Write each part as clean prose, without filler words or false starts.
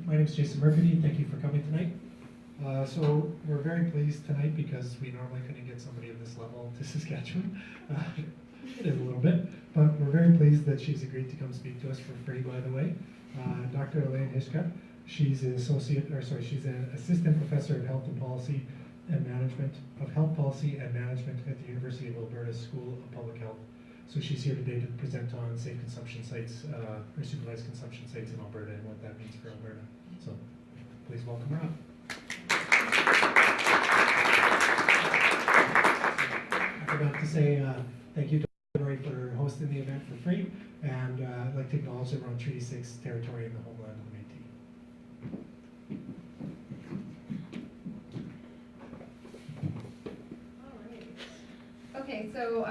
My name is Jason Murphy. Thank you for coming tonight. So we're very pleased tonight because we normally couldn't get somebody of this level to Saskatchewan. It is a little bit, but we're very pleased that she's agreed to come speak to us for free, by the way. Dr. Elaine Hyshka. She's an she's an assistant professor of health and policy and management at the University of Alberta School of Public Health. So she's here today to present on safe consumption sites, or supervised consumption sites in Alberta and what that means for Alberta. So please welcome her up. I forgot to say thank you to Lori for hosting the event for free, and I'd like to acknowledge that we're on Treaty 6 territory in the homeland of Métis. Okay, so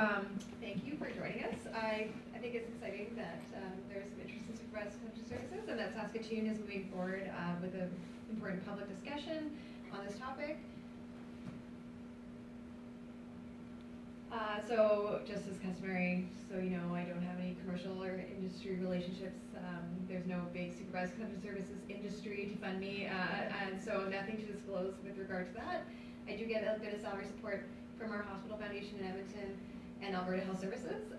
thank you for joining us. I think it's exciting that there's some interest in supervised consumption services and that Saskatoon is moving forward with an important public discussion on this topic. So just as customary, so you know, I don't have any commercial or industry relationships. There's no big supervised consumption services industry to fund me, and so nothing to disclose with regard to that. I do get a bit of salary support from our hospital foundation in Edmonton and Alberta Health Services.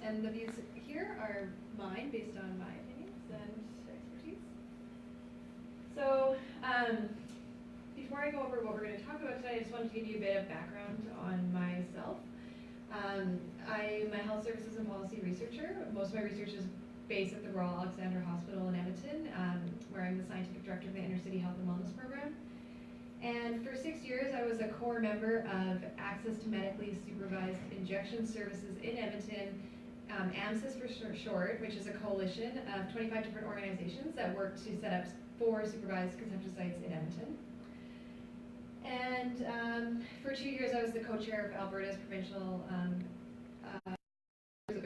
And the views here are mine based on my opinions and expertise. So before I go over what we're going to talk about tonight, I just wanted to give you a bit of background on myself. I'm a health services and policy researcher. Most of my research is based at the Royal Alexandra Hospital in Edmonton, where I'm the scientific director of the Inner City Health and Wellness Program. And for 6 years, I was a core member of Access to Medically Supervised Injection Services in Edmonton, AMSIS for short, which is a coalition of 25 different organizations that work to set up 4 supervised consumption sites in Edmonton. And for 2 years, I was the co-chair of Alberta's provincial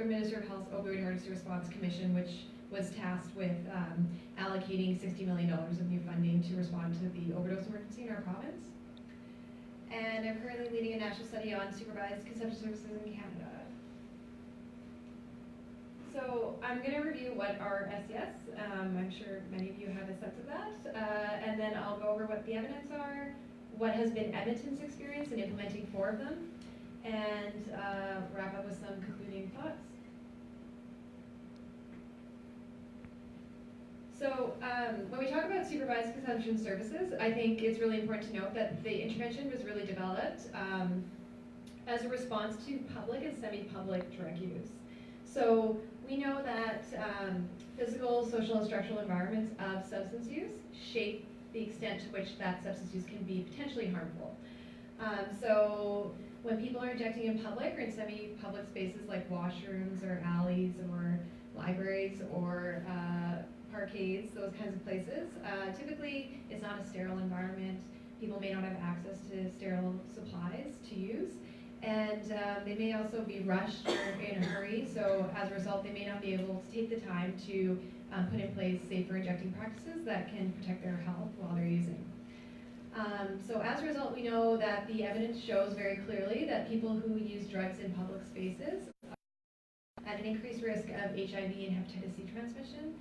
Minister of Health's Opioid Emergency Response Commission, which was tasked with allocating $60 million of new funding to respond to the overdose emergency in our province. And I'm currently leading a national study on supervised consumption services in Canada. So I'm going to review what are SCS. I'm sure many of you have a sense of that. And then I'll go over what the evidence are, what has been Edmonton's experience in implementing 4 of them, and wrap up with some concluding thoughts. So when we talk about supervised consumption services, I think it's really important to note that the intervention was really developed as a response to public and semi-public drug use. So we know that physical, social, and structural environments of substance use shape the extent to which that substance use can be potentially harmful. So when people are injecting in public or in semi-public spaces like washrooms or alleys or libraries or parkades, those kinds of places. Typically, it's not a sterile environment. People may not have access to sterile supplies to use. And they may also be rushed or in a hurry. So as a result, they may not be able to take the time to put in place safer injecting practices that can protect their health while they're using. So as a result, we know that the evidence shows very clearly that people who use drugs in public spaces at an increased risk of HIV and hepatitis C transmission,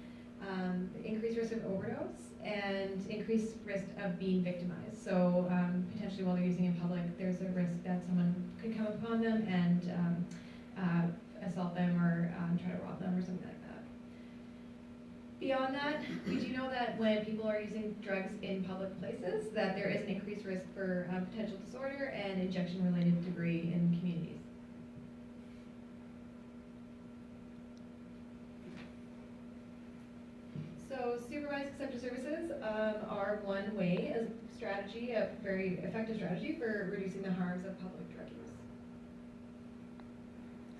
increased risk of overdose, and increased risk of being victimized. So potentially while they're using in public, there's a risk that someone could come upon them and assault them or try to rob them or something like that. Beyond that, we do know that when people are using drugs in public places, that there is an increased risk for potential disorder and injection-related debris in communities. So supervised consumption services are one way, a strategy, a very effective strategy for reducing the harms of public drug use.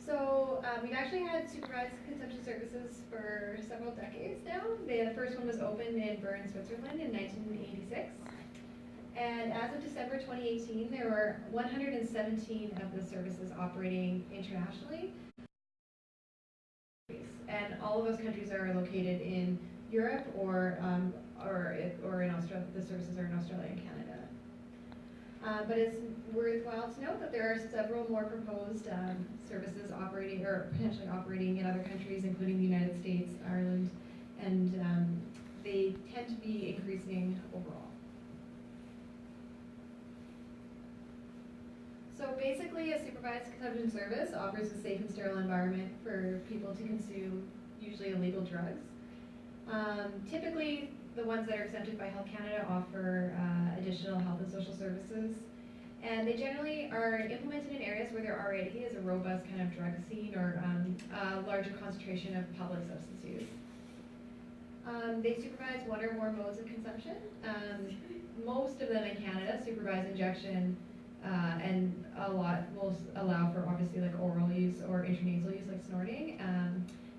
So we've actually had supervised consumption services for several decades now. The first one was opened in Bern, Switzerland in 1986. And as of December 2018, there were 117 of the services operating internationally. And all of those countries are located in Europe or in Australia. The services are in Australia and Canada. But it's worthwhile to note that there are several more proposed services operating or potentially operating in other countries, including the United States, Ireland, and they tend to be increasing overall. So basically, a supervised consumption service offers a safe and sterile environment for people to consume usually illegal drugs. Typically, the ones that are exempted by Health Canada offer additional health and social services, and they generally are implemented in areas where there already is a robust kind of drug scene or a larger concentration of public substance use. They supervise one or more modes of consumption. Most of them in Canada supervise injection, and a lot will allow for obviously like oral use or intranasal use like snorting.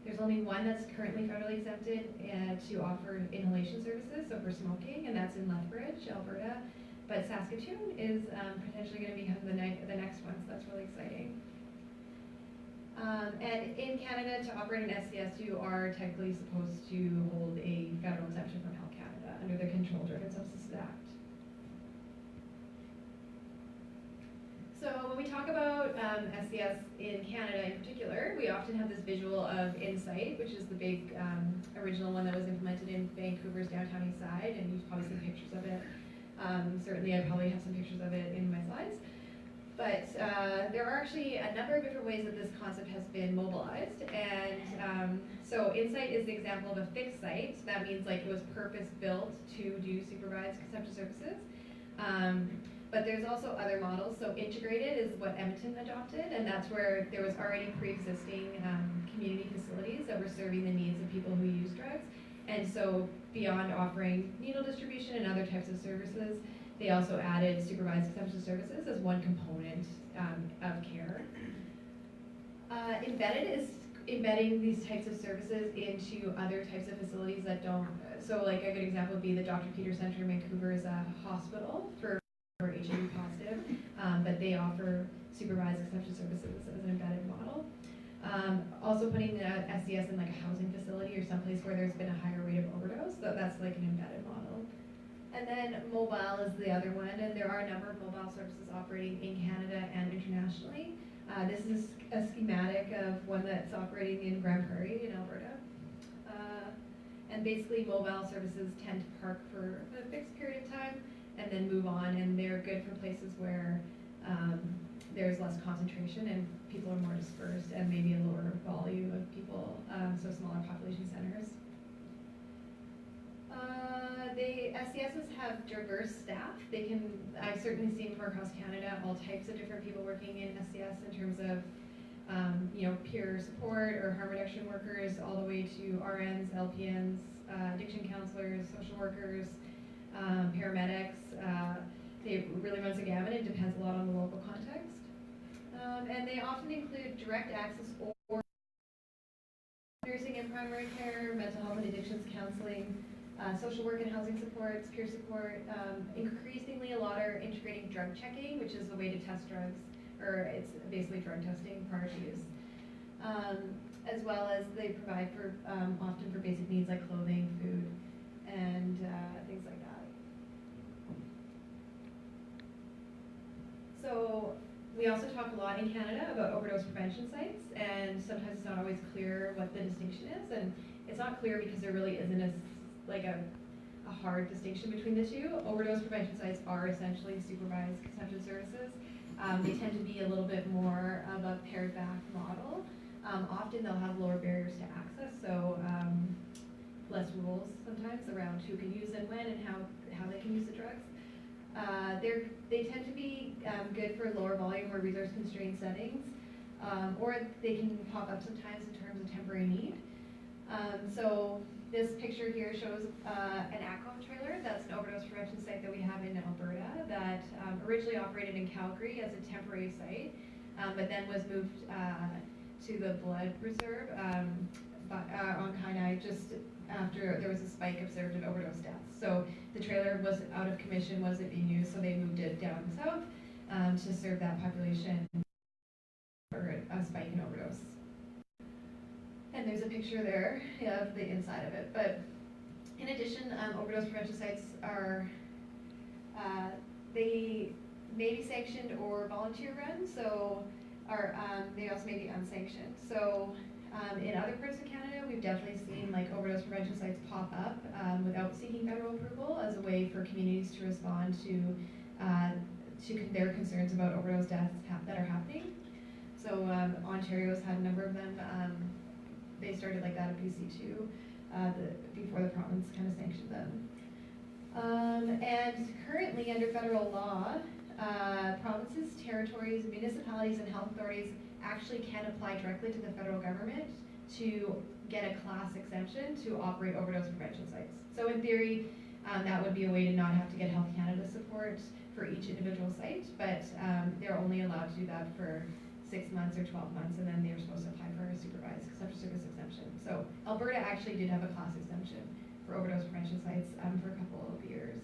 There's only one that's currently federally exempted to offer inhalation services, so for smoking, and that's in Lethbridge, Alberta. But Saskatoon is potentially going to become the next one, so that's really exciting. And in Canada, to operate an SCS, you are technically supposed to hold a federal exemption from Health Canada under the Controlled Drug and Substances Act. So when we talk about SCS in Canada in particular, we often have this visual of Insight, which is the big original one that was implemented in Vancouver's downtown east side, and you've probably seen pictures of it. Certainly I probably have some pictures of it in my slides. But there are actually a number of different ways that this concept has been mobilized. And so Insight is the example of a fixed site. That means like it was purpose-built to do supervised consumption services. But there's also other models. So integrated is what Edmonton adopted, and that's where there was already pre-existing community facilities that were serving the needs of people who use drugs. And so beyond offering needle distribution and other types of services, they also added supervised consumption services as one component of care. Embedded is embedding these types of services into other types of facilities that don't. So like a good example would be the Dr. Peter Center in Vancouver is a hospital for HIV positive, but they offer supervised consumption services as an embedded model. Also putting the SCS in like a housing facility or someplace where there's been a higher rate of overdose, so that's like an embedded model. And then mobile is the other one, and there are a number of mobile services operating in Canada and internationally. This is a schematic of one that's operating in Grand Prairie in Alberta. And basically mobile services tend to park for a fixed period of time and then move on, and they're good for places where there's less concentration and people are more dispersed and maybe a lower volume of people, so smaller population centers. The SCSs have diverse staff. I've certainly seen from across Canada all types of different people working in SCS in terms of peer support or harm reduction workers, all the way to RNs, LPNs, addiction counselors, social workers, paramedics. It really runs a gamut. It depends a lot on the local context. And they often include direct access or nursing and primary care, mental health and addictions counseling, social work and housing supports, peer support. Increasingly, a lot are integrating drug checking, which is a way to test drugs, or it's basically drug testing prior to use. As well as they provide for often for basic needs like clothing, food, and things like that. So we also talk a lot in Canada about overdose prevention sites, and sometimes it's not always clear what the distinction is, and it's not clear because there really isn't a hard distinction between the two. Overdose prevention sites are essentially supervised consumption services. They tend to be a little bit more of a pared back model. Often they'll have lower barriers to access, so less rules sometimes around who can use and when and how they can use the drugs. They tend to be good for lower volume or resource constrained settings, or they can pop up sometimes in terms of temporary need. So this picture here shows an ACO trailer. That's an overdose prevention site that we have in Alberta that originally operated in Calgary as a temporary site, but then was moved to the blood reserve on Kainai just after there was a spike observed in overdose deaths. So the trailer was out of commission, wasn't being used, so they moved it down south to serve that population for a spike in overdose. And there's a picture there of the inside of it. But in addition, overdose prevention sites are, they may be sanctioned or volunteer run, so they also may be unsanctioned. So in other parts of Canada, we've definitely seen like overdose prevention sites pop up without seeking federal approval as a way for communities to respond to their concerns about overdose deaths that are happening. So Ontario's had a number of them. They started like that at BC too, before the province kind of sanctioned them. And currently under federal law, provinces, territories, municipalities, and health authorities actually can apply directly to the federal government to get a class exemption to operate overdose prevention sites. So in theory, that would be a way to not have to get Health Canada support for each individual site, but they're only allowed to do that for 6 months or 12 months, and then they're supposed to apply for a supervised consumption service exemption. So Alberta actually did have a class exemption for overdose prevention sites for a couple of years.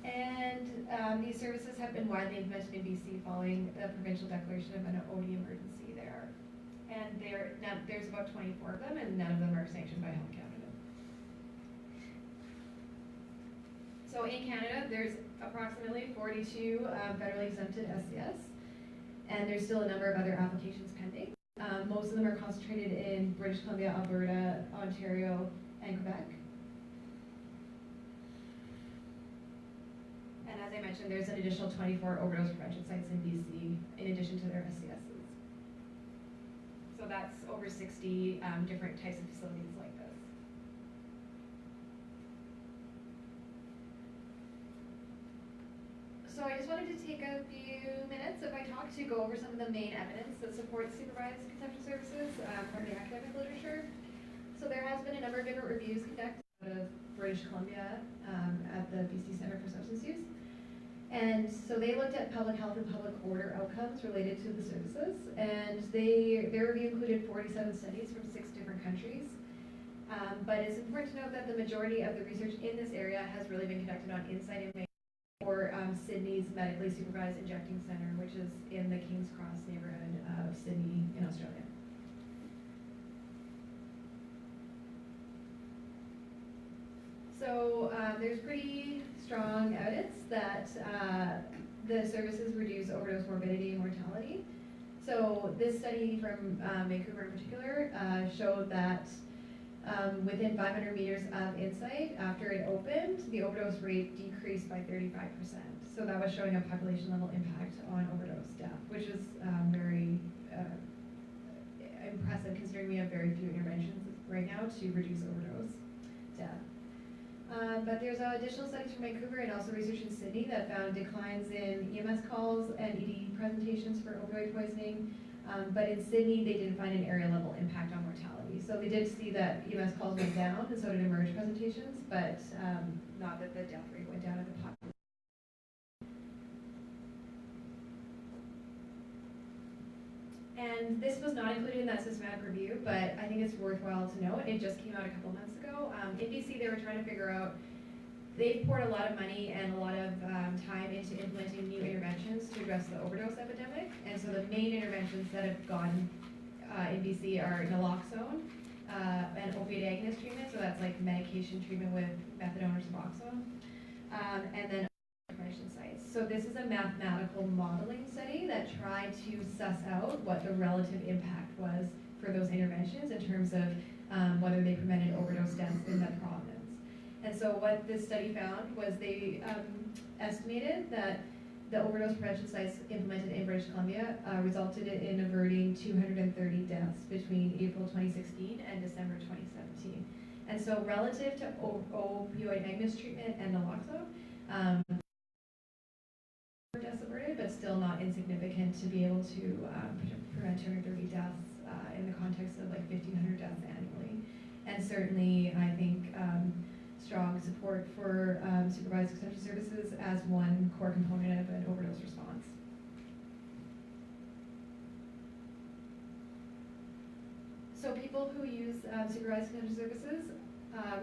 And these services have been widely implemented in BC following the provincial declaration of an OD emergency there. And there's about 24 of them, and none of them are sanctioned by Health Canada. So in Canada, there's approximately 42 federally exempted SCS, and there's still a number of other applications pending. Most of them are concentrated in British Columbia, Alberta, Ontario, and Quebec. And as I mentioned, there's an additional 24 overdose prevention sites in BC in addition to their SCSs. So that's over 60 different types of facilities like this. So I just wanted to take a few minutes if I talk to go over some of the main evidence that supports supervised consumption services from the academic literature. So there has been a number of different reviews conducted out of British Columbia at the BC Centre for Substance Use. And so they looked at public health and public order outcomes related to the services, and their review included 47 studies from 6 different countries. But it's important to note that the majority of the research in this area has really been conducted on Inside Inmate or Sydney's Medically Supervised Injecting Centre, which is in the King's Cross neighbourhood of Sydney in Australia. So there's pretty strong evidence that the services reduce overdose morbidity and mortality. So this study from Vancouver in particular showed that within 500 meters of Insight, after it opened, the overdose rate decreased by 35%. So that was showing a population level impact on overdose death, which is very impressive considering we have very few interventions right now to reduce overdose death. But there's additional studies from Vancouver and also research in Sydney that found declines in EMS calls and ED presentations for opioid poisoning. But in Sydney, they didn't find an area level impact on mortality. So they did see that EMS calls went down, and so did emerge presentations, but not that the death rate went down at the population. And this was not included in that systematic review, but I think it's worthwhile to note. It just came out a couple months ago. In BC, they were trying to figure out, they've poured a lot of money and a lot of time into implementing new interventions to address the overdose epidemic. And so the main interventions that have gone in BC are naloxone and opioid agonist treatment. So that's like medication treatment with methadone or Suboxone. And then prevention sites. So this is a mathematical modeling study that tried to suss out what the relative impact was for those interventions in terms of whether they prevented overdose deaths in the province. And so what this study found was they estimated that the overdose prevention sites implemented in British Columbia resulted in averting 230 deaths between April 2016 and December 2017. And so relative to opioid agonist treatment and naloxone, deaths averted, but still not insignificant to be able to prevent 230 deaths in the context of like 1,500 deaths annually. And certainly, I think strong support for supervised consumption services as one core component of an overdose response. So people who use supervised consumption services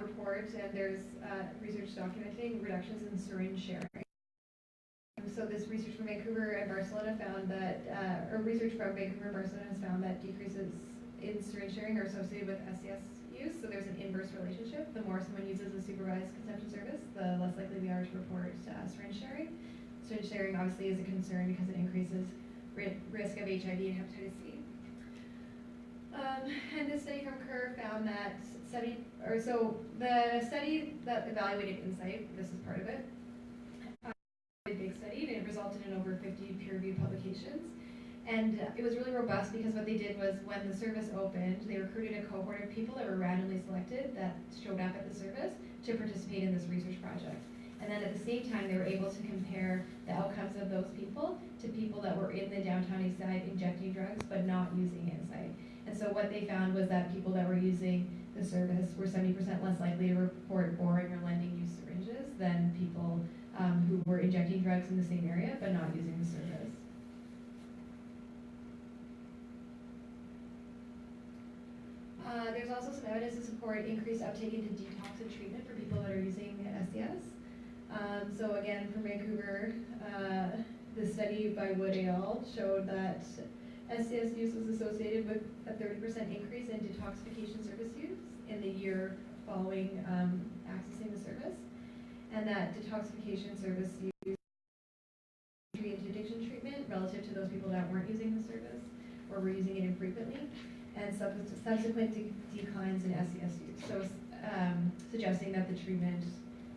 report, and there's research documenting reductions in syringe sharing. So this research from Vancouver and Barcelona found that, or research from Vancouver and Barcelona has found that decreases in syringe sharing are associated with SCS use. So there's an inverse relationship. The more someone uses a supervised consumption service, the less likely they are to report syringe sharing. Syringe sharing obviously is a concern because it increases risk of HIV and hepatitis C. And this study from Kerr found that the study that evaluated insight, this is part of it, a big study, and it resulted in over 50 peer-reviewed publications. And it was really robust because what they did was when the service opened, they recruited a cohort of people that were randomly selected that showed up at the service to participate in this research project. And then at the same time, they were able to compare the outcomes of those people to people that were in the downtown east side injecting drugs but not using Insight. And so what they found was that people that were using the service were 70% less likely to report boring or lending use syringes than people who were injecting drugs in the same area but not using the service. There's also some evidence to support increased uptake into detox and treatment for people that are using SCS. So again, from Vancouver, the study by Wood et al. Showed that SCS use was associated with a 30% increase in detoxification service use in the year following accessing the service, and that detoxification service use into addiction treatment relative to those people that weren't using the service or were using it infrequently, and subsequent declines in SCS use. So suggesting that the treatment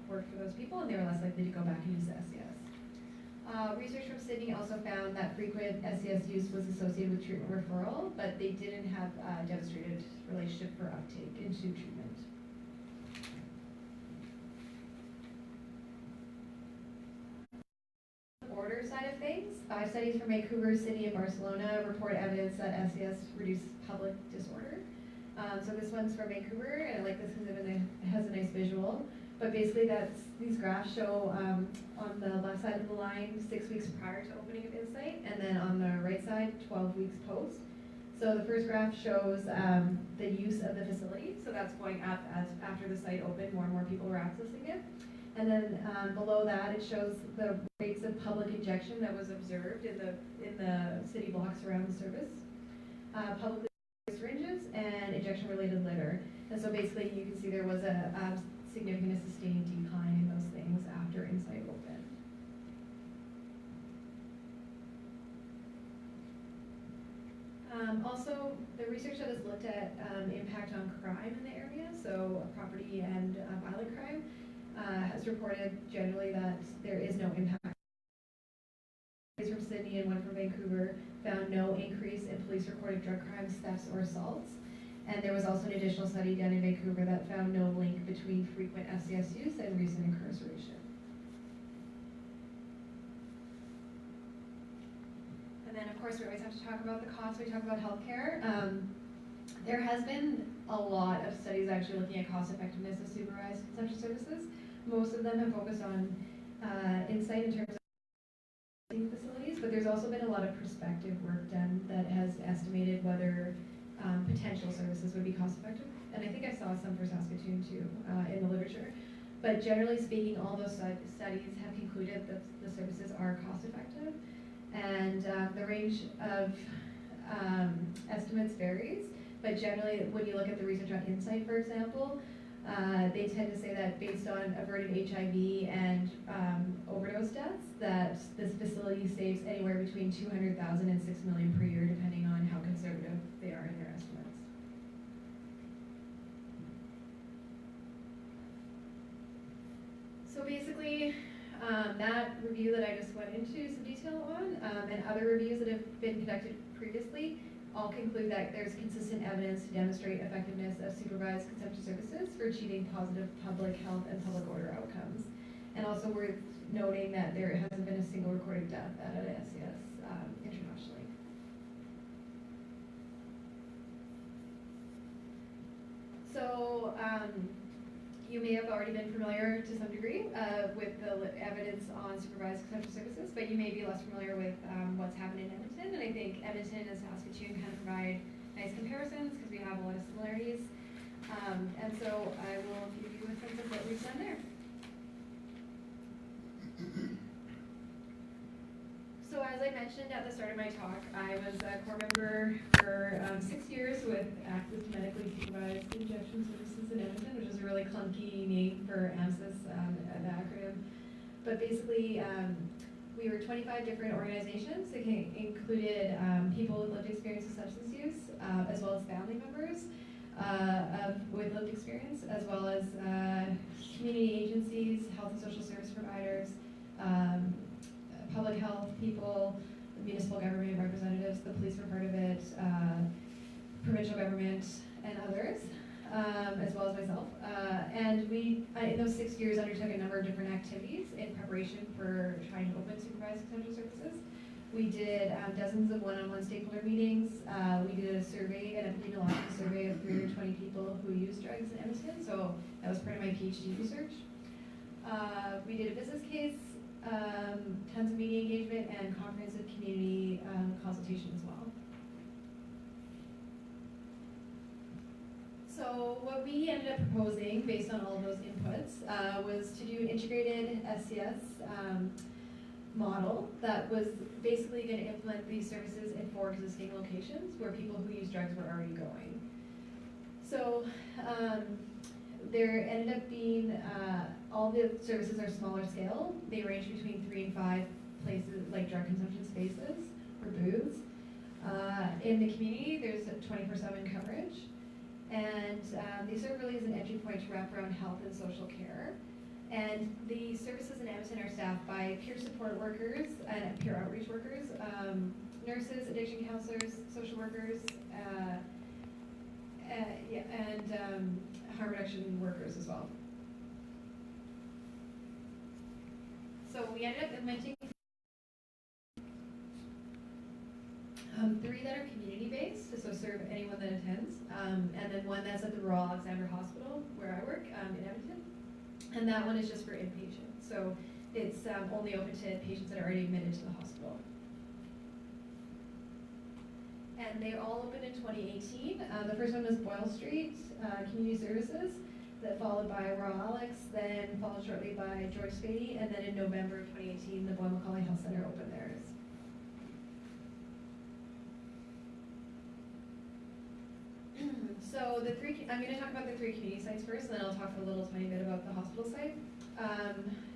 worked for those people and they were less likely to go back and use the SCS. Research from Sydney also found that frequent SCS use was associated with treatment referral, but they didn't have a demonstrated relationship for uptake into treatment. Order side of things, 5 studies from Vancouver, Sydney, and Barcelona report evidence that SCS reduced public disorder. So this one's from Vancouver, and I like this because it has a nice visual. But basically, these graphs show on the left side of the line 6 weeks prior to opening of Insight, and then on the right side 12 weeks post. So the first graph shows the use of the facility. So that's going up as after the site opened, more and more people were accessing it. And then below that, it shows the rates of public injection that was observed in the city blocks around the service. Publicly syringes and injection-related litter. And so basically, you can see there was a significant and sustained decline in those things after Insight opened. Also, the research that has looked at impact on crime in the area, so property and violent crime, has reported generally that there is no impact. Studies from Sydney and one from Vancouver found no increase in police-reported drug crimes, thefts, or assaults. And there was also an additional study done in Vancouver that found no link between frequent SCS use and recent incarceration. And then, of course, we always have to talk about the cost. We talk about healthcare. There has been a lot of studies actually looking at cost effectiveness of supervised consumption services. Most of them have focused on Insight in terms of facilities, but there's also been a lot of prospective work done that has estimated whether potential services would be cost effective. And I think I saw some for Saskatoon too in the literature. But generally speaking, all those studies have concluded that the services are cost effective. And the range of estimates varies. But generally, when you look at the research on Insight, for example, they tend to say that based on averted HIV and overdose deaths, that this facility saves anywhere between $200,000 and $6 million per year, depending on how conservative they are in their estimates. So basically, that review that I just went into some detail on, and other reviews that have been conducted previously, all conclude that there's consistent evidence to demonstrate effectiveness of supervised consumption services for achieving positive public health and public order outcomes. And also worth noting that there hasn't been a single recorded death at an SCS internationally. So you may have already been familiar to some degree with the evidence on supervised consumption services, but you may be less familiar with what's happened in Edmonton. And I think Edmonton and Saskatoon kind of provide nice comparisons because we have a lot of similarities. And so I will give you a sense of what we've done there. So as I mentioned at the start of my talk, I was a core member for 6 years with Access to Medically Supervised Injection Services in Edmonton, which is a really clunky name for AMSIS, an acronym. But basically, We were 25 different organizations that included people with lived experience with substance use, as well as family members with lived experience, as well as community agencies, health and social service providers, public health people, municipal government representatives, the police were part of it, provincial government, and others, as well as myself. And we, in those 6 years, undertook a number of different activities in preparation for trying to open supervised consumption services. We did dozens of one-on-one stakeholder meetings. We did a survey, an epidemiological survey of 320 people who use drugs in Edmonton, so that was part of my PhD research. We did a business case, tons of media engagement, and comprehensive community consultation as well. So what we ended up proposing, based on all of those inputs, was to do an integrated SCS model that was basically going to implement these services in 4 existing locations where people who use drugs were already going. So there ended up being, all the services are smaller scale. They range between 3 and 5 places, like drug consumption spaces or booths. In the community, there's a 24/7 coverage. And they serve really as an entry point to wraparound health and social care. And the services in Edmonton are staffed by peer support workers and peer outreach workers, nurses, addiction counselors, social workers, and harm reduction workers as well. So we ended up implementing 3 that are community-based, so serve anyone that attends, and then 1 that's at the Royal Alexander Hospital, where I work, in Edmonton. And that one is just for inpatients, so it's only open to patients that are already admitted to the hospital. And they all opened in 2018. The first one was Boyle Street Community Services, that followed by Royal Alex, then followed shortly by George Spady, and then in November of 2018, the Boyle Macaulay Health Centre opened theirs. So the 3, I'm going to talk about the 3 community sites first, and then I'll talk a little tiny bit about the hospital site.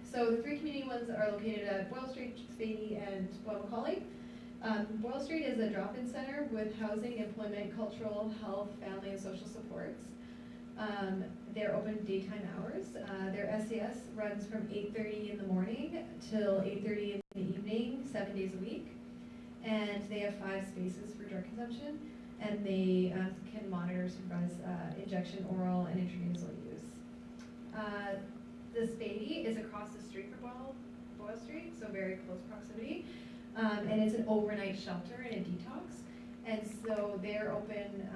So the 3 community ones are located at Boyle Street, Spady, and Boyle Macaulay. Boyle Street is a drop-in center with housing, employment, cultural, health, family, and social supports. They're open daytime hours. Their SCS runs from 8:30 in the morning till 8:30 in the evening, 7 days a week. And they have 5 spaces for drug consumption. And they can monitor, supervise injection, oral, and intranasal use. The Spady is across the street from Boyle Street, so very close proximity. And it's an overnight shelter and a detox. And so they're open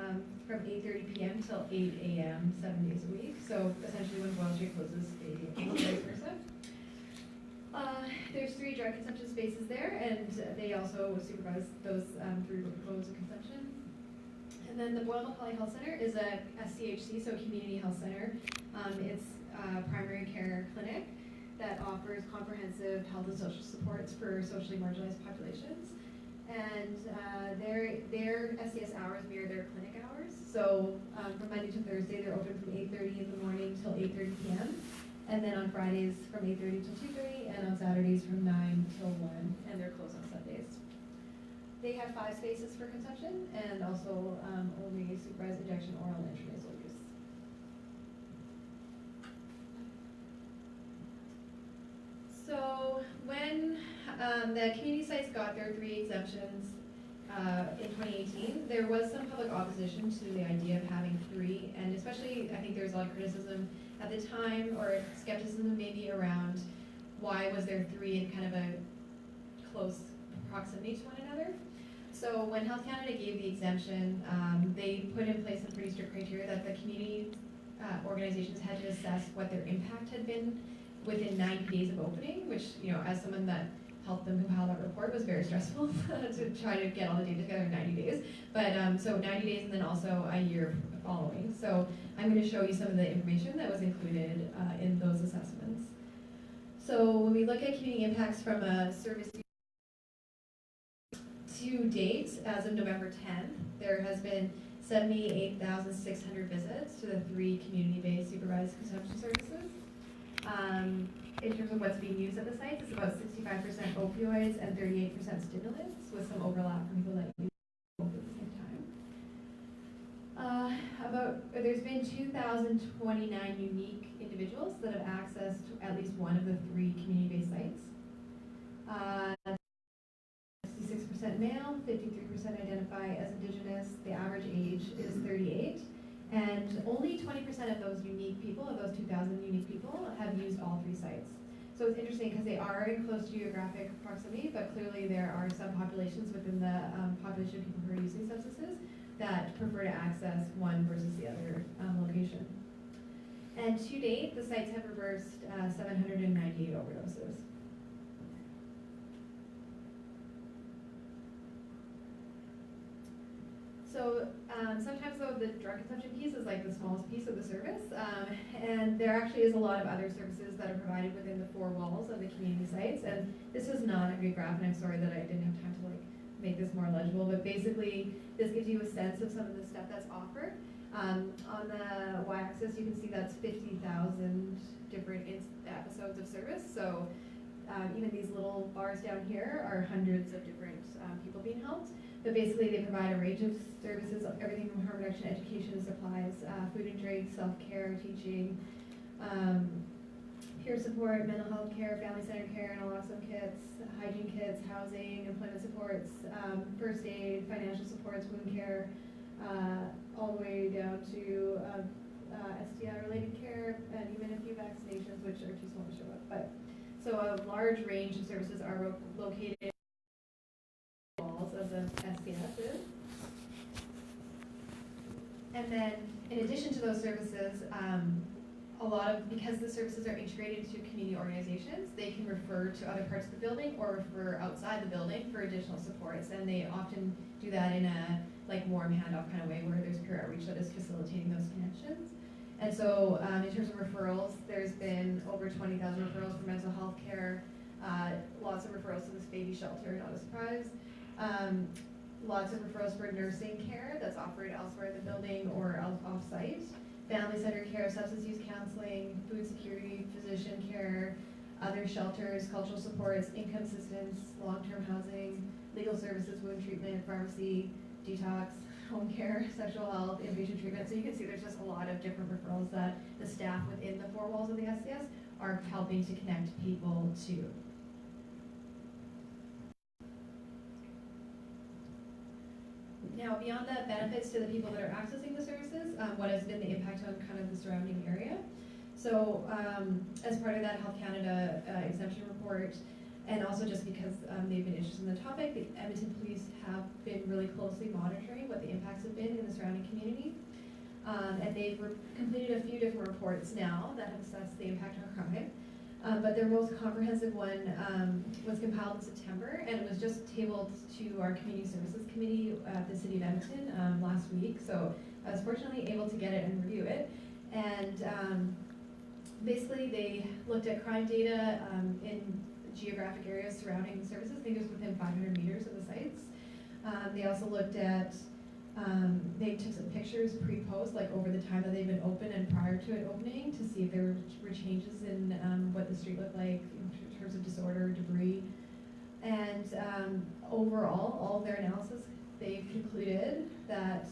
from 8:30 p.m. till 8 a.m. 7 days a week. So essentially when Boyle Street closes, Spady and vice versa. There's 3 drug consumption spaces there, and they also supervise those through proposed consumption. And then the Boyle Macaulay Health Centre is a CHC, so Community Health Centre. It's a primary care clinic that offers comprehensive health and social supports for socially marginalized populations. And their SCS hours mirror their clinic hours. So from Monday to Thursday, they're open from 8:30 in the morning till 8:30 p.m. And then on Fridays from 8:30 till 2:30, and on Saturdays from 9 till 1, and they're closed on Sundays. They have 5 spaces for consumption, and also only supervised injection, oral, and intranasal use. So when the community sites got their 3 exemptions in 2018, there was some public opposition to the idea of having 3, and especially I think there was a lot of criticism at the time, or skepticism maybe around why was there 3 in kind of a close proximity to one another. So when Health Canada gave the exemption, they put in place some pretty strict criteria that the community organizations had to assess what their impact had been within 90 days of opening, which, you know, as someone that helped them compile that report, was very stressful to try to get all the data together in 90 days. But so 90 days and then also a year following. So I'm going to show you some of the information that was included in those assessments. So when we look at community impacts from a service to date, as of November 10th, there has been 78,600 visits to the 3 community-based supervised consumption services. in terms of what's being used at the sites, it's about 65% opioids and 38% stimulants, with some overlap for people that use both at the same time. There's been 2,029 unique individuals that have accessed at least one of the 3 community-based sites. 66% male, 53% identify as Indigenous, the average age is 38, and only 20% of those unique people, of those 2,000 unique people, have used all 3 sites. So it's interesting because they are in close geographic proximity, but clearly there are some populations within the population of people who are using substances that prefer to access one versus the other location. And to date, the sites have reversed 798 overdoses. So sometimes though the drug consumption piece is like the smallest piece of the service, and there actually is a lot of other services that are provided within the 4 walls of the community sites. And this is not a good graph, and I'm sorry that I didn't have time to make this more legible, but basically this gives you a sense of some of the stuff that's offered. On the y-axis, you can see that's 50,000 different episodes of service. So even these little bars down here are hundreds of different people being helped. But basically they provide a range of services, everything from harm reduction, education, supplies, food and drink, self-care, teaching, peer support, mental health care, family-centered care, naloxone kits, hygiene kits, housing, employment supports, first aid, financial supports, wound care, all the way down to STI-related care, and even a few vaccinations, which are too small to show up. But so a large range of services are located in the walls of the SCSs. And then, in addition to those services, because the services are integrated into community organizations, they can refer to other parts of the building or refer outside the building for additional supports. And they often do that in a warm handoff kind of way where there's peer outreach that is facilitating those connections. And so in terms of referrals, there's been over 20,000 referrals for mental health care, lots of referrals to this baby shelter, not a surprise. Lots of referrals for nursing care that's offered elsewhere in the building or off-site. Family-centered care, substance use counseling, food security, physician care, other shelters, cultural supports, income assistance, long-term housing, legal services, wound treatment, pharmacy, detox, home care, sexual health, inpatient treatment. So you can see there's just a lot of different referrals that the staff within the 4 walls of the SCS are helping to connect people to. Now, beyond the benefits to the people that are accessing the services, what has been the impact on kind of the surrounding area? So as part of that Health Canada exemption report, and also just because they've been interested in the topic, the Edmonton Police have been really closely monitoring what the impacts have been in the surrounding community. And they've completed a few different reports now that have assessed the impact on crime. But their most comprehensive one was compiled in September, and it was just tabled to our Community Services Committee at the City of Edmonton last week. So I was fortunately able to get it and review it. And basically they looked at crime data in geographic areas surrounding the services. I think it was within 500 meters of the sites. They also looked at, they took some pictures pre-post, over the time that they've been open and prior to it opening, to see if there were changes in what the street looked like in terms of disorder, debris. And overall, all of their analysis, they've concluded that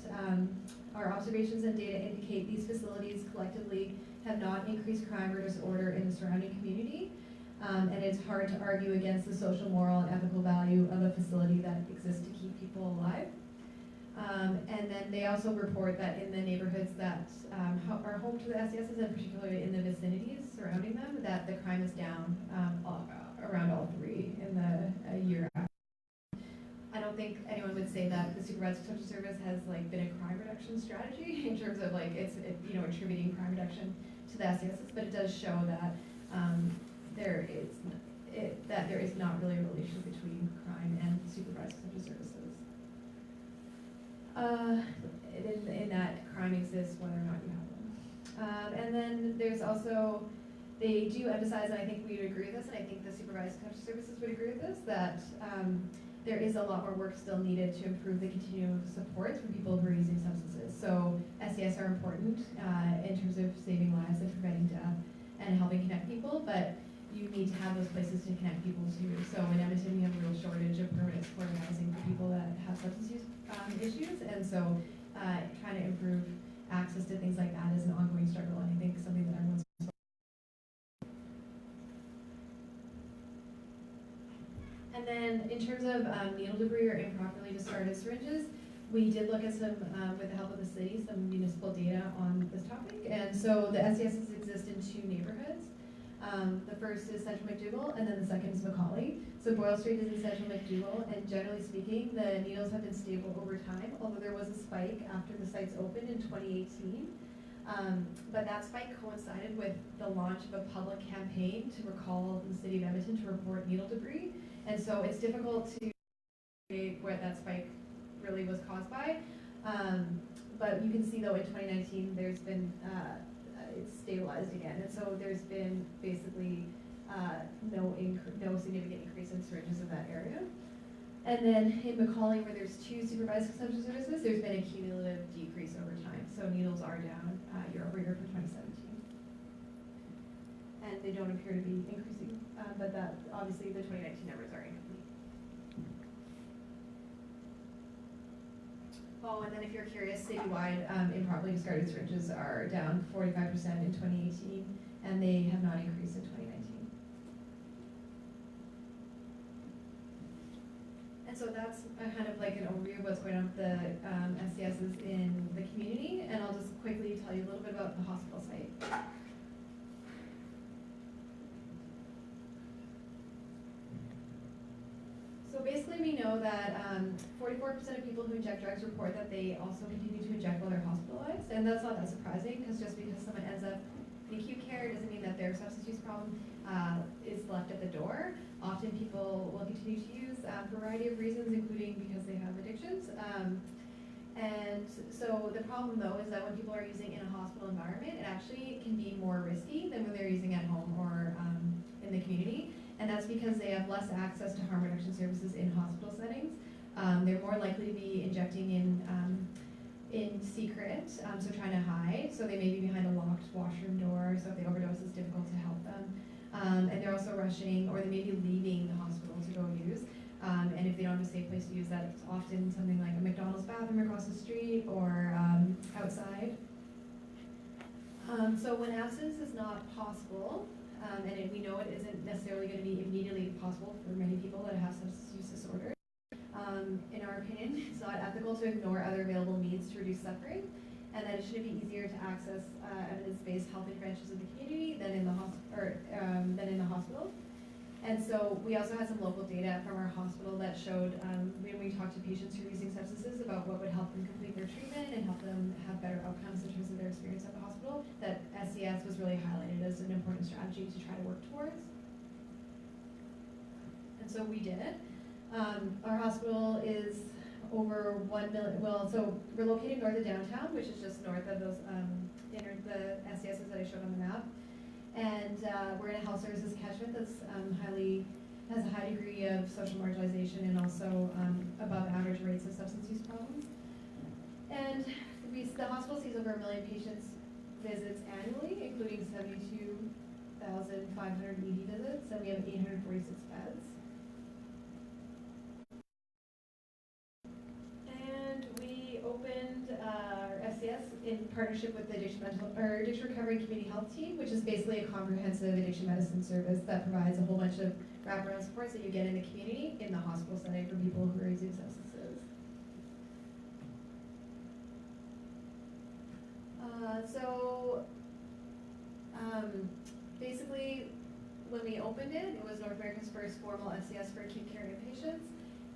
our observations and data indicate these facilities collectively have not increased crime or disorder in the surrounding community. And it's hard to argue against the social, moral, and ethical value of a facility that exists to keep people alive. And then they also report that in the neighborhoods that are home to the SCSs, and particularly in the vicinities surrounding them, that the crime is down around all 3 in the year after. I don't think anyone would say that the Supervised Consumption Service has been a crime reduction strategy in terms of attributing crime reduction to the SCSs, but it does show that there is not really a relationship between crime and supervised consumption services. In that crime exists whether or not you have them. And then there's also, they do emphasize, and I think we would agree with this, and I think the Supervised Consumption Services would agree with this, that there is a lot more work still needed to improve the continuum of supports for people who are using substances. So SCS are important in terms of saving lives and preventing death and helping connect people, but you have those places to connect people to. So in Edmonton, we have a real shortage of permanent supportive housing for people that have substance use issues, and so trying to improve access to things like that is an ongoing struggle, and I think something that everyone's. And then in terms of needle debris or improperly discarded syringes, we did look at some, with the help of the city, some municipal data on this topic. And so the SCSs exist in 2 neighborhoods. The first is Central McDougall, and then the second is Macaulay. So Boyle Street is in Central McDougall, and generally speaking, the needles have been stable over time, although there was a spike after the sites opened in 2018. But that spike coincided with the launch of a public campaign to recall the city of Edmonton to report needle debris. And so it's difficult to say where that spike really was caused by. But you can see though in 2019 there's been, it's stabilized again. And so there's been basically no significant increase in syringes in that area. And then in Macaulay, where there's 2 supervised consumption services, there's been a cumulative decrease over time. So needles are down year over year from 2017. And they don't appear to be increasing, but that obviously the 2019 numbers are incomplete. Oh, and then if you're curious, citywide, improperly discarded syringes are down 45% in 2018, and they have not increased in 2019. And so that's kind of like an overview of what's going on with the SCSs in the community, and I'll just quickly tell you a little bit about the hospital site. So basically we know that 44% of people who inject drugs report that they also continue to inject while they're hospitalized, and that's not that surprising, because just because someone ends up in acute care doesn't mean that their substance use problem is left at the door. Often people will continue to use for a variety of reasons, including because they have addictions. And so the problem though is that when people are using in a hospital environment, it actually can be more risky than when they're using at home or in the community. And that's because they have less access to harm reduction services in hospital settings. They're more likely to be injecting in secret, so trying to hide. So they may be behind a locked washroom door, so if they overdose, it's difficult to help them. And they're also rushing, or they may be leaving the hospital to go use. And if they don't have a safe place to use that, it's often something like a McDonald's bathroom across the street or outside. So when abstinence is not possible, and we know it isn't necessarily going to be immediately possible for many people that have substance use disorders, in our opinion, it's not ethical to ignore other available means to reduce suffering, and that it should be easier to access evidence-based health interventions in the community than in the hospital. And so we also had some local data from our hospital that showed when we talked to patients who are using substances about what would help them complete their treatment and help them have better outcomes in terms of their experience at the hospital, that SCS was really highlighted as an important strategy to try to work towards. And so we did. Our hospital is over 1 million, well, so we're located north of downtown, which is just north of those, the SCSs that I showed on the map. And we're in a health services catchment that's has a high degree of social marginalization and also above average rates of substance use problems. And the hospital sees over 1 million patients visits annually, including 72,500 ED visits, and we have 846 beds. And we opened our SCS in partnership with the Addiction Recovery Community Health Team, which is basically a comprehensive addiction medicine service that provides a whole bunch of wraparound supports that you get in the community in the hospital setting for people who are using substances. Basically, when we opened it, it was North America's first formal SCS for acute care inpatients.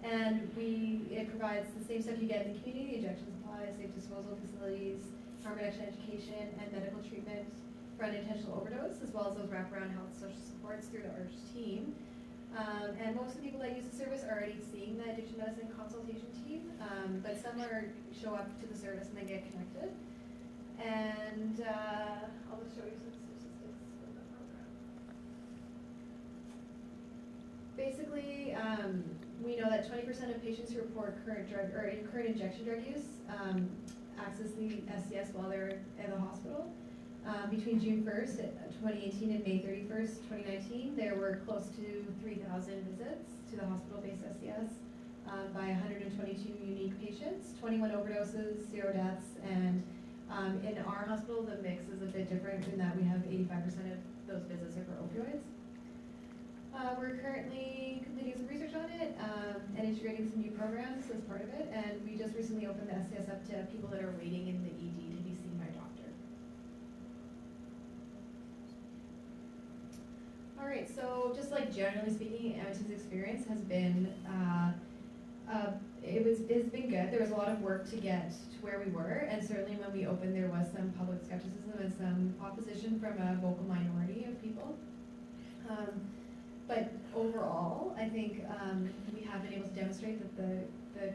And it provides the same stuff you get in the community: injection supplies, safe disposal facilities, harm reduction education, and medical treatment for unintentional overdose, as well as those wraparound health social supports through the ARCH team. And most of the people that use the service are already seeing the addiction medicine consultation team, but some show up to the service and then get connected. And I'll just show you some statistics from the program. Basically, we know that 20% of patients who report current injection drug use access the SCS while they're in the hospital. Between June 1st, 2018 and May 31st, 2019, there were close to 3,000 visits to the hospital-based SCS by 122 unique patients, 21 overdoses, 0 deaths, and in our hospital, the mix is a bit different in that we have 85% of those visits are for opioids. We're currently completing some research on it and integrating some new programs as part of it, and we just recently opened the SCS up to people that are waiting in the ED to be seen by a doctor. All right, so just like generally speaking, Edmonton's experience has been, it's been good. There was a lot of work to get to where we were, and certainly when we opened, there was some public skepticism and some opposition from a vocal minority of people. But overall, I think we have been able to demonstrate that the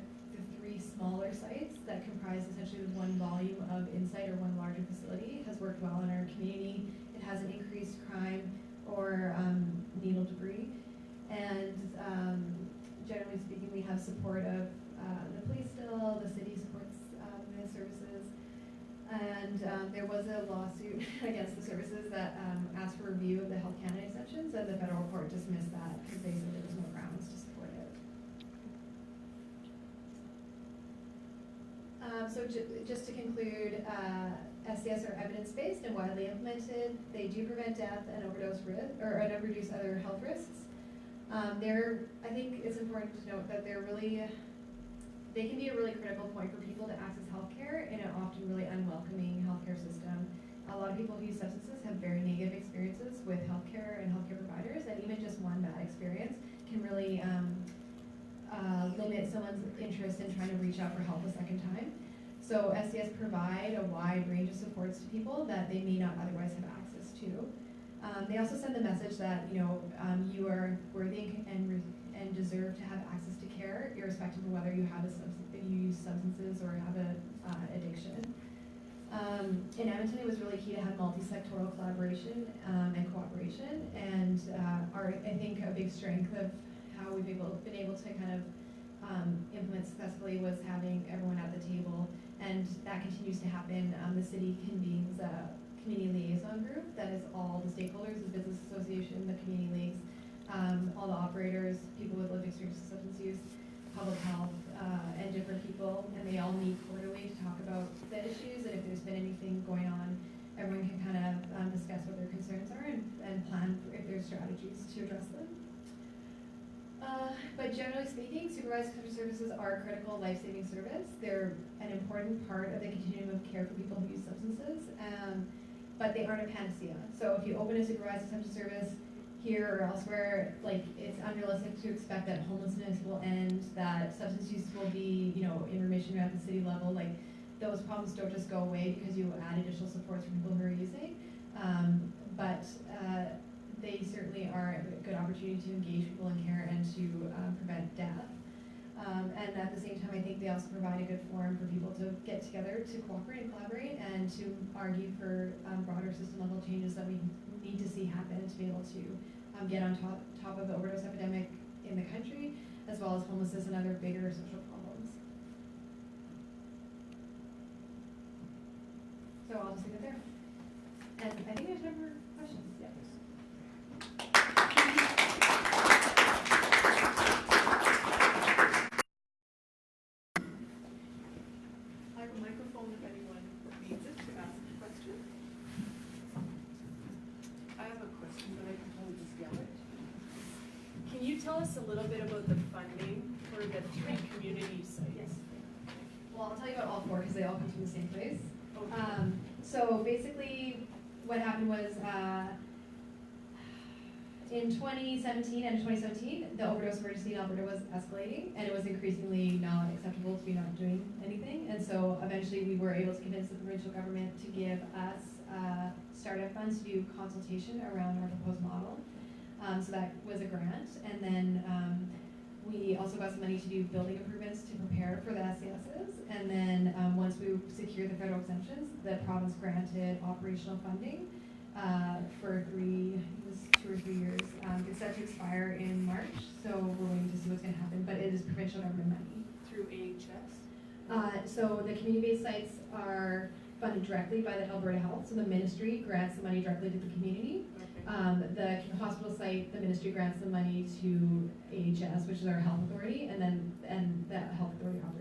3 smaller sites that comprise essentially the 1 volume of insight or 1 larger facility has worked well in our community. It hasn't increased crime or needle debris, and generally speaking, we have support of the police still, the city supports the services, and there was a lawsuit against the services that asked for review of the Health Canada exemptions, and the federal court dismissed that because they said there was no grounds to support it. So just to conclude, SCS are evidence-based and widely implemented. They do prevent death and overdose risk, or reduce other health risks. I think it's important to note that they can be a really critical point for people to access healthcare in an often really unwelcoming healthcare system. A lot of people who use substances have very negative experiences with healthcare and healthcare providers, and even just one bad experience can really limit someone's interest in trying to reach out for help a second time. So SCS provide a wide range of supports to people that they may not otherwise have access to. They also send the message that you are worthy and deserve to have access to care, irrespective of whether you have you use substances or have an addiction. In Edmonton, it was really key to have multi-sectoral collaboration and cooperation, and I think a big strength of how we've been able to kind of implement successfully was having everyone at the table, and that continues to happen. The city convenes a community liaison group that is all the stakeholders, the business association, the community leagues, all the operators, people with lived experience with substance use, public health, and different people, and they all meet quarterly to talk about the issues, and if there's been anything going on, everyone can kind of discuss what their concerns are and plan if there's strategies to address them. But generally speaking, supervised consumption services are a critical life-saving service. They're an important part of the continuum of care for people who use substances, but they aren't a panacea. So if you open a supervised consumption service here or elsewhere, like, it's unrealistic to expect that homelessness will end, that substance use will be, in remission at the city level. Like, those problems don't just go away because you add additional supports for people who are using. But they certainly are a good opportunity to engage people in care and to prevent death. And at the same time, I think they also provide a good forum for people to get together, to cooperate and collaborate, and to argue for broader system level changes that we need to see happen to be able to get on top of the overdose epidemic in the country, as well as homelessness and other bigger social problems. So I'll just leave it there. And I think we have time for questions. Yeah. I have a microphone if anyone needs it to ask a question. I have a question, but I can probably just yell it. Can you tell us a little bit about the funding for the 3 community sites? Yes. Well, I'll tell you about all 4 because they all come from the same place. Okay. So basically, what happened was in 2017 and 2017, the overdose emergency in Alberta was escalating, and it was increasingly not acceptable to be not doing anything. And so eventually, we were able to convince the provincial government to give us startup funds to do consultation around our proposed model. So that was a grant, and then we also got some money to do building improvements to prepare for the SCSs. And then once we secured the federal exemptions, the province granted operational funding for 2 or 3 years. It's set to expire in March, so we're waiting to see what's going to happen, but it is provincial government money. Through AHS? So the community-based sites are funded directly by the Alberta Health, so the ministry grants the money directly to the community. Okay. The hospital site, the ministry grants the money to AHS, which is our health authority, and the health authority operates